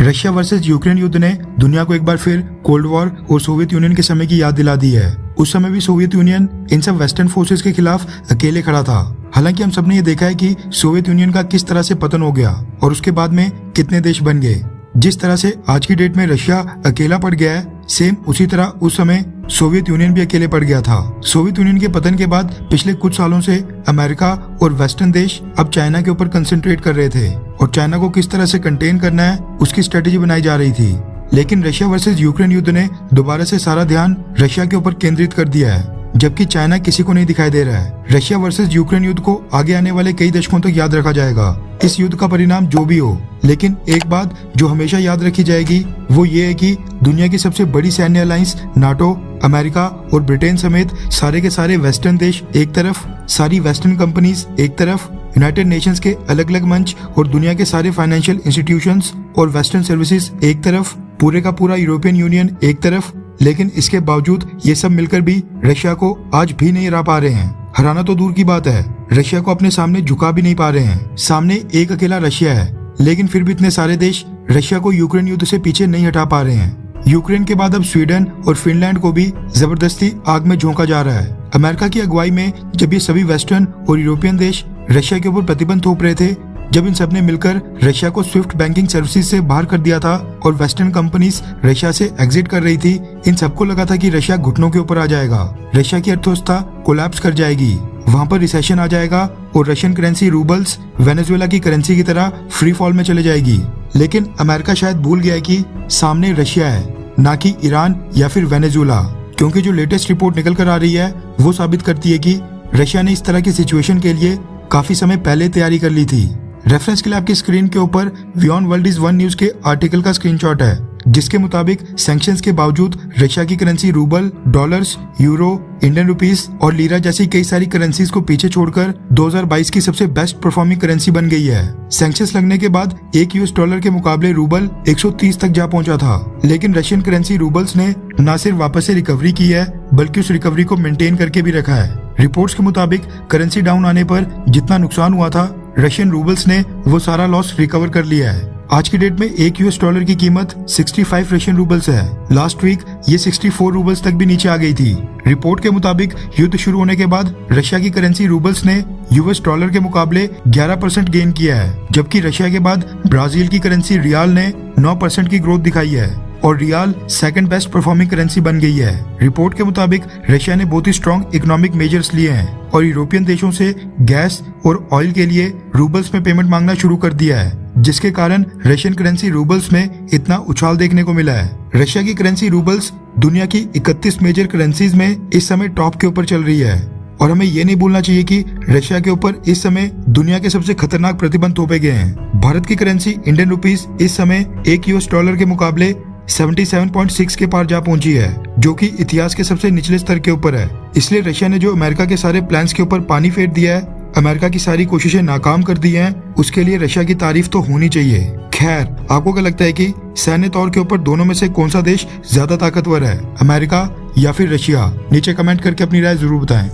Russia versus Ukraine युद्ध ने दुनिया को एक बार फिर कोल्ड वॉर और सोवियत यूनियन के समय की याद दिला दी है। उस समय भी सोवियत यूनियन इन सब वेस्टर्न फोर्सेस के खिलाफ अकेले खड़ा था। हालांकि हम सबने ये देखा है कि सोवियत यूनियन का किस तरह से पतन हो गया और उसके बाद में कितने देश बन गए। जिस तरह से आज की डेट में रशिया अकेला पड़ गया है, सेम उसी तरह उस समय सोवियत यूनियन भी अकेले पड़ गया था। सोवियत यूनियन के पतन के बाद पिछले कुछ सालों से अमेरिका और वेस्टर्न देश अब चाइना के ऊपर कंसंट्रेट कर रहे थे और चाइना को किस तरह से कंटेन करना है उसकी स्ट्रेटेजी बनाई जा रही थी। लेकिन रशिया वर्सेस यूक्रेन युद्ध ने दोबारा से सारा ध्यान रशिया के ऊपर केंद्रित कर दिया है, जबकि चाइना किसी को नहीं दिखाई दे रहा है। रशिया वर्सेस यूक्रेन युद्ध को आगे आने वाले कई दशकों तक याद रखा जाएगा, इस युद्ध का परिणाम जो भी हो। लेकिन एक बात जो हमेशा याद रखी जाएगी वो ये है कि दुनिया की सबसे बड़ी सैन्य अलायंस नाटो, अमेरिका और ब्रिटेन समेत सारे के सारे वेस्टर्न देश एक तरफ, सारी वेस्टर्न कंपनीज एक तरफ, यूनाइटेड नेशंस के अलग अलग मंच और दुनिया के सारे फाइनेंशियल इंस्टीट्यूशंस और वेस्टर्न सर्विसेज एक तरफ, पूरे का पूरा यूरोपियन यूनियन एक तरफ। लेकिन इसके बावजूद ये सब मिलकर भी रशिया को आज भी नहीं हरा पा रहे हैं। हराना तो दूर की बात है, रशिया को अपने सामने झुका भी नहीं पा रहे हैं। सामने एक अकेला रशिया है, लेकिन फिर भी इतने सारे देश रशिया को यूक्रेन युद्ध से पीछे नहीं हटा पा रहे हैं। यूक्रेन के बाद अब स्वीडन और फिनलैंड को भी जबरदस्ती आग में झोंका जा रहा है। अमेरिका की अगुवाई में जब ये सभी वेस्टर्न और यूरोपियन देश रशिया के ऊपर प्रतिबंध थोप रहे थे, जब इन सब ने मिलकर रशिया को स्विफ्ट बैंकिंग सर्विसेज से बाहर कर दिया था और वेस्टर्न कंपनीज रशिया से एग्जिट कर रही थी, इन सबको लगा था कि रशिया घुटनों के ऊपर आ जाएगा, रशिया की अर्थव्यवस्था कोलैप्स कर जाएगी, वहां पर रिसेशन आ जाएगा और रशियन करेंसी रूबल्स वेनेजुएला की करेंसी की तरह फ्री फॉल में चले जाएगी। लेकिन अमेरिका शायद भूल गया है कि सामने रशिया है, ना कि ईरान या फिर वेनेजुएला, क्योंकि जो लेटेस्ट रिपोर्ट निकल कर आ रही है वो साबित करती है कि रशिया ने इस तरह की सिचुएशन के लिए काफी समय पहले तैयारी कर ली थी। रेफरेंस के लिए आपकी स्क्रीन के ऊपर beyond world is one news के आर्टिकल का स्क्रीनशॉट है, जिसके मुताबिक सैंक्शंस के बावजूद रशिया की currency rouble, dollars, euro, Indian rupees और लीरा जैसी कई सारी करेंसीज को पीछे छोड़कर 2022 की सबसे बेस्ट परफॉर्मिंग करेंसी बन गई है। सैंक्शंस लगने के बाद एक यूएस डॉलर के मुकाबले रूबल 130 तक जा पहुंचा था, लेकिन रशियन करेंसी रूबल्स ने न सिर्फ वापस से रिकवरी की है बल्कि उस रिकवरी को मेंटेन करके भी रखा है। रिपोर्ट्स के मुताबिक करेंसी डाउन आने पर जितना नुकसान हुआ था, रशियन रूबल्स ने वो सारा लॉस रिकवर कर लिया है। आज की डेट में एक यूएस डॉलर की कीमत 65 रशियन रूबल्स है। लास्ट वीक ये 64 रूबल्स तक भी नीचे आ गई थी। रिपोर्ट के मुताबिक युद्ध शुरू होने के बाद रशिया की करेंसी रूबल्स ने यूएस डॉलर के मुकाबले 11% गेन किया है, जबकि रशिया के बाद ब्राजील की करेंसी रियाल ने 9% की ग्रोथ दिखाई है और riyal second best performing currency बन गई है। रिपोर्ट के मुताबिक रशिया ने बहुत ही स्ट्रॉन्ग इकोनॉमिक मेजर्स लिए हैं और यूरोपियन देशों से गैस और ऑयल के लिए रूबल्स में पेमेंट मांगना शुरू कर दिया है, जिसके कारण रशियन करेंसी रूबल्स में इतना उछाल देखने को मिला है। रशिया की करेंसी रूबल्स दुनिया की 31 मेजर करेंसीज में इस समय टॉप के ऊपर चल रही है और हमें ये नहीं भूलना चाहिए कि रशिया के ऊपर इस समय दुनिया के सबसे खतरनाक प्रतिबंध थोपे गए हैं। भारत की करेंसी इंडियन रुपीस इस समय एक यूएस डॉलर के मुकाबले 77.6 के पार जा पहुंची है, जो कि इतिहास के सबसे निचले स्तर के ऊपर है। इसलिए रशिया ने जो अमेरिका के सारे प्लान्स के ऊपर पानी फेर दिया है, अमेरिका की सारी कोशिशें नाकाम कर दी हैं, उसके लिए रशिया की तारीफ तो होनी चाहिए। खैर, आपको क्या लगता है कि सैन्य तौर के ऊपर दोनों में से कौन सा देश ज्यादा ताकतवर है, अमेरिका या फिर रशिया? नीचे कमेंट करके अपनी राय जरूर बताएं।